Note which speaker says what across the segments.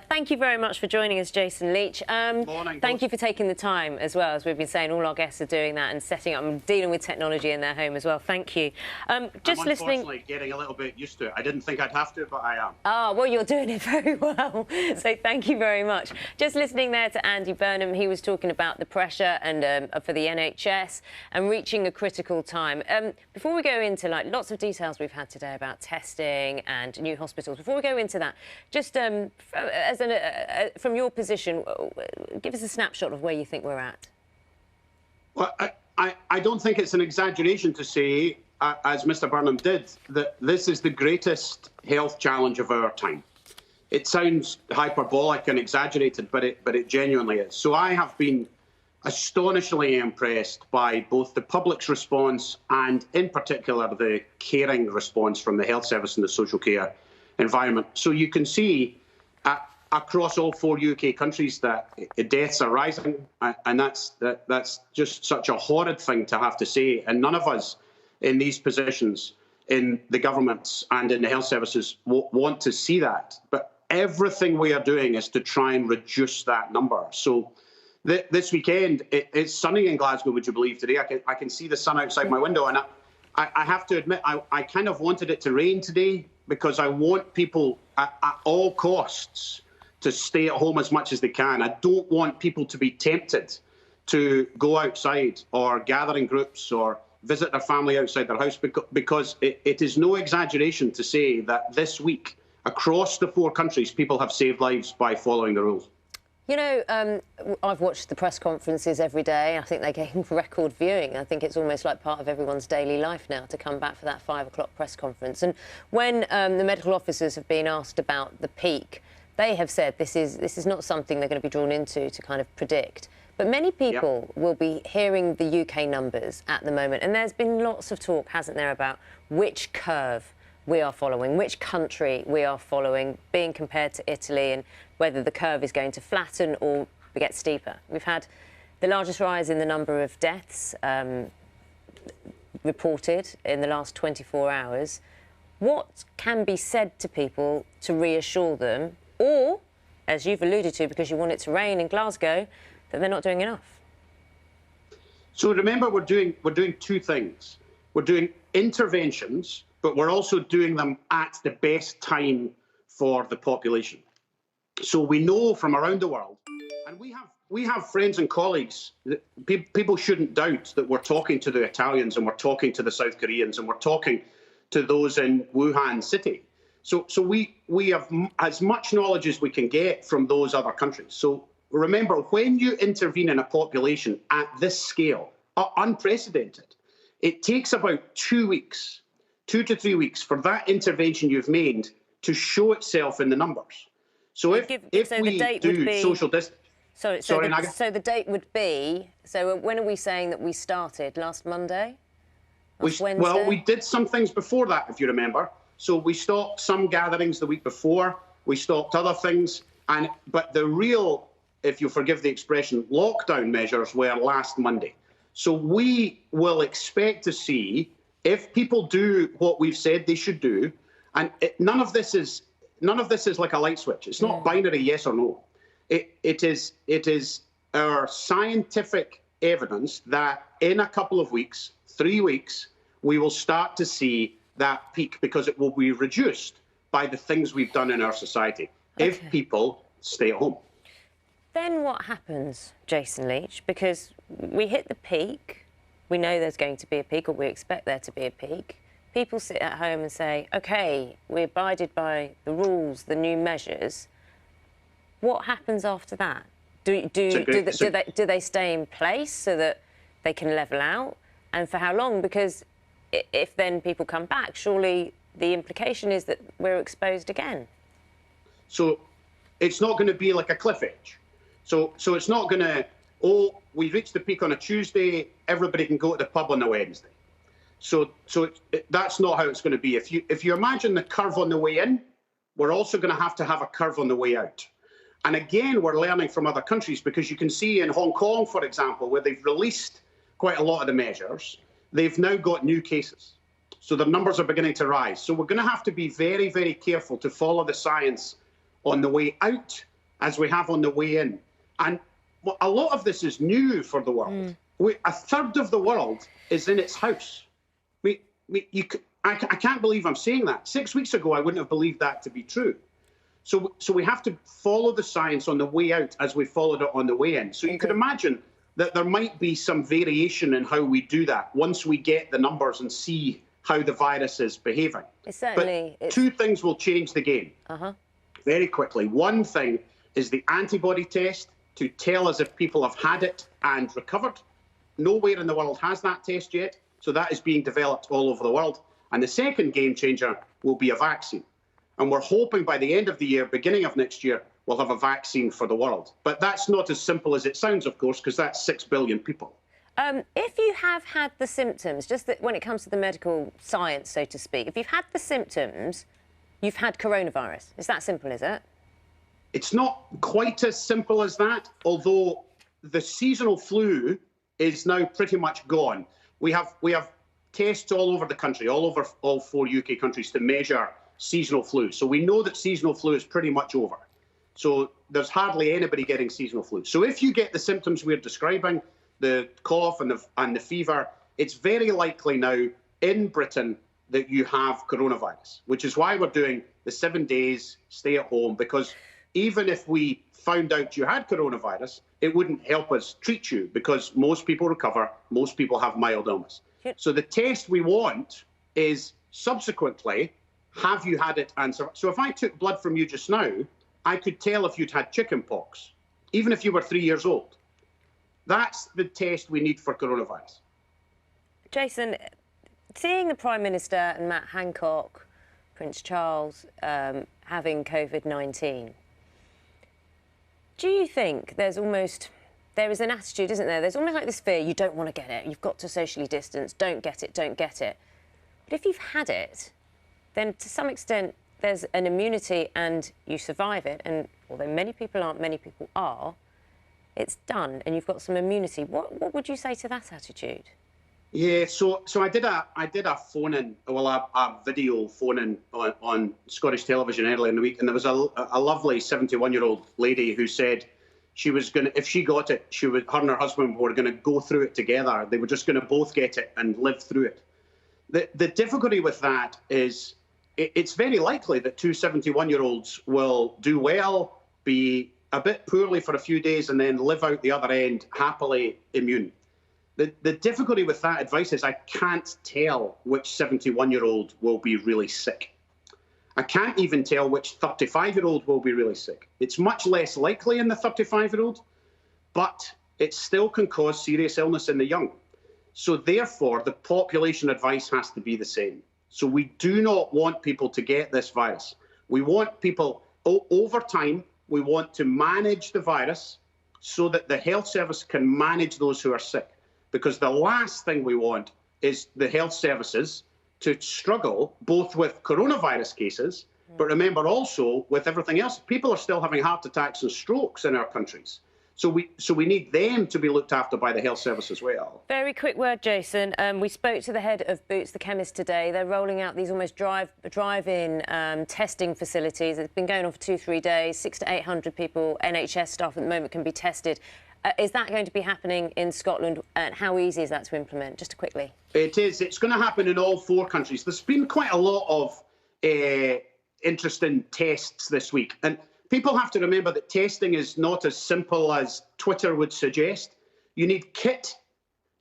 Speaker 1: Thank you very much for joining us, Jason Leitch.
Speaker 2: Morning.
Speaker 1: Thank you for taking the time as well. As we've been saying, all our guests are doing that and setting up and dealing with technology in their home as well. Thank you.
Speaker 2: I'm unfortunately getting a little bit used to it. I didn't think I'd have to, but I am.
Speaker 1: Ah, well, you're doing it very well. So thank you very much. Just listening there to Andy Burnham, he was talking about the pressure and for the NHS and reaching a critical time. Before we go into lots of details we've had today about testing and new hospitals, before we go into that, just from your position, give us a snapshot of where you think we're at.
Speaker 2: Well, I don't think it's an exaggeration to say, as Mr. Burnham did, that this is the greatest health challenge of our time. It sounds hyperbolic and exaggerated, but it genuinely is. So I have been astonishingly impressed by both the public's response and, in particular, the caring response from the health service and the social care environment. So you can see across all 4 UK countries that deaths are rising, and that's just such a horrid thing to have to say. And none of us in these positions in the governments and in the health services want to see that. But everything we are doing is to try and reduce that number. So this weekend, it's sunny in Glasgow, would you believe, today? I can see the sun outside my window, and I have to admit, I kind of wanted it to rain today because I want people at all costs to stay at home as much as they can. I don't want people to be tempted to go outside or gather in groups or visit their family outside their house, because it is no exaggeration to say that this week, across the 4 countries, people have saved lives by following the rules.
Speaker 1: You know, I've watched the press conferences every day. I think they gain record viewing. I think it's almost like part of everyone's daily life now to come back for that 5 o'clock press conference. And when the medical officers have been asked about the peak, they have said this is not something they're going to be drawn into to kind of predict. But many people will be hearing the UK numbers at the moment, and there's been lots of talk, hasn't there, about which curve we are following, which country we are following, being compared to Italy, and whether the curve is going to flatten or get steeper. We've had the largest rise in the number of deaths reported in the last 24 hours. What can be said to people to reassure them, or, as you've alluded to, because you want it to rain in Glasgow, that they're not doing enough?
Speaker 2: So remember, we're doing 2 things. We're doing interventions, but we're also doing them at the best time for the population. So we know from around the world, and we have friends and colleagues, that people shouldn't doubt that we're talking to the Italians and we're talking to the South Koreans and we're talking to those in Wuhan city. So we have as much knowledge as we can get from those other countries. So remember, when you intervene in a population at this scale, unprecedented, it takes about 2 weeks, 2 to 3 weeks, for that intervention you've made to show itself in the numbers. So if we do social distance...
Speaker 1: So the date would be... So when are we saying that we started? Last Monday? Wednesday?
Speaker 2: Well, we did some things before that, if you remember. So we stopped some gatherings the week before. We stopped other things. But the real, if you forgive the expression, lockdown measures were last Monday. So we will expect to see, if people do what we've said they should do, and none of this is like a light switch. It's not binary yes or no. It is our scientific evidence that in a couple of weeks, 3 weeks, we will start to see that peak, because it will be reduced by the things we've done in our society, if people stay at home.
Speaker 1: Then what happens, Jason Leitch? Because we hit the peak, we know there's going to be a peak, or we expect there to be a peak. People sit at home and say, OK, we abided by the rules, the new measures. What happens after that? Do they stay in place so that they can level out? And for how long? Because if then people come back, surely the implication is that we're exposed again. So
Speaker 2: it's not going to be like a cliff edge. So it's not going to, we reached the peak on a Tuesday, everybody can go to the pub on a Wednesday. So that's not how it's going to be. If you imagine the curve on the way in, we're also going to have a curve on the way out. And again, we're learning from other countries, because you can see in Hong Kong, for example, where they've released quite a lot of the measures, they've now got new cases. So the numbers are beginning to rise. So we're going to have to be very, very careful to follow the science on the way out as we have on the way in. And a lot of this is new for the world. A third of the world is in its house. I can't believe I'm saying that. 6 weeks ago, I wouldn't have believed that to be true. So we have to follow the science on the way out as we followed it on the way in. So you could imagine that there might be some variation in how we do that once we get the numbers and see how the virus is behaving. But two things will change the game very quickly. One thing is the antibody test to tell us if people have had it and recovered. Nowhere in the world has that test yet, so that is being developed all over the world. And the second game changer will be a vaccine. And we're hoping by the end of the year, beginning of next year, we'll have a vaccine for the world. But that's not as simple as it sounds, of course, because that's 6 billion people.
Speaker 1: If you have had the symptoms, just that when it comes to the medical science, so to speak, if you've had the symptoms, you've had coronavirus. It's that simple, is it?
Speaker 2: It's not quite as simple as that, although the seasonal flu is now pretty much gone. We have tests all over the country, all over all 4 UK countries to measure seasonal flu. So we know that seasonal flu is pretty much over. So there's hardly anybody getting seasonal flu. So if you get the symptoms we're describing, the cough and the fever, it's very likely now in Britain that you have coronavirus, which is why we're doing the 7 days stay at home, because even if we found out you had coronavirus, it wouldn't help us treat you because most people recover, most people have mild illness. So the test we want is subsequently, have you had it and so if I took blood from you just now, I could tell if you'd had chickenpox, even if you were 3 years old. That's the test we need for coronavirus.
Speaker 1: Jason, seeing the Prime Minister and Matt Hancock, Prince Charles, having COVID-19, do you think there is an attitude, isn't there? There's almost like this fear, you don't want to get it, you've got to socially distance, don't get it, don't get it. But if you've had it, then to some extent there's an immunity and you survive it, and although many people aren't, many people are, it's done and you've got some immunity. What would you say to that attitude?
Speaker 2: Yeah, so I did a phone-in, well, a video phone-in on Scottish television earlier in the week, and there was a lovely 71-year-old lady who said she was going to, if she got it, her and her husband were going to go through it together. They were just going to both get it and live through it. The difficulty with that is it's very likely that two 71-year-olds will do well, be a bit poorly for a few days, and then live out the other end happily immune. The difficulty with that advice is I can't tell which 71-year-old will be really sick. I can't even tell which 35-year-old will be really sick. It's much less likely in the 35-year-old, but it still can cause serious illness in the young. So therefore, the population advice has to be the same. So we do not want people to get this virus. We want people, over time, we want to manage the virus so that the health service can manage those who are sick. Because the last thing we want is the health services to struggle both with coronavirus cases, but remember also with everything else. People are still having heart attacks and strokes in our countries. So we need them to be looked after by the health service as well.
Speaker 1: Very quick word, Jason. We spoke to the head of Boots, the chemist, today. They're rolling out these almost drive-in testing facilities. It's been going on for 2-3 days. 600 to 800 people, NHS staff at the moment, can be tested. Is that going to be happening in Scotland, and how easy is that to implement? Just quickly. It
Speaker 2: is. It's going to happen in all 4 countries. There's been quite a lot of interesting tests this week. And people have to remember that testing is not as simple as Twitter would suggest. You need kit,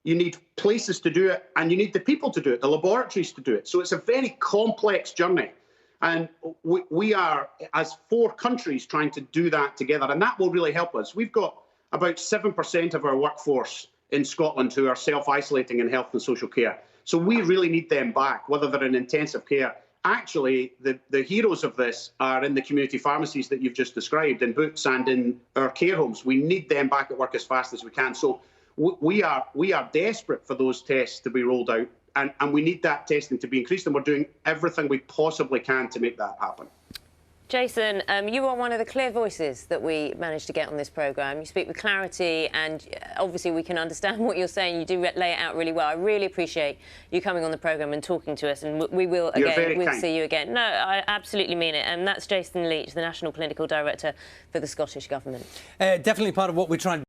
Speaker 2: you need places to do it, and you need the people to do it, the laboratories to do it. So it's a very complex journey. And we are, as 4 countries, trying to do that together. And that will really help us. We've got about 7% of our workforce in Scotland who are self-isolating in health and social care. So we really need them back, whether they're in intensive care. Actually, the heroes of this are in the community pharmacies that you've just described, in Boots and in our care homes. We need them back at work as fast as we can. So we are desperate for those tests to be rolled out, and we need that testing to be increased, and we're doing everything we possibly can to make that happen.
Speaker 1: Jason, you are one of the clear voices that we managed to get on this programme. You speak with clarity and obviously we can understand what you're saying. You do lay it out really well. I really appreciate you coming on the programme and talking to us, and we will again, we'll see you again. No, I absolutely mean it. And that's Jason Leitch, the National Clinical Director for the Scottish Government.
Speaker 3: Definitely part of what we're trying to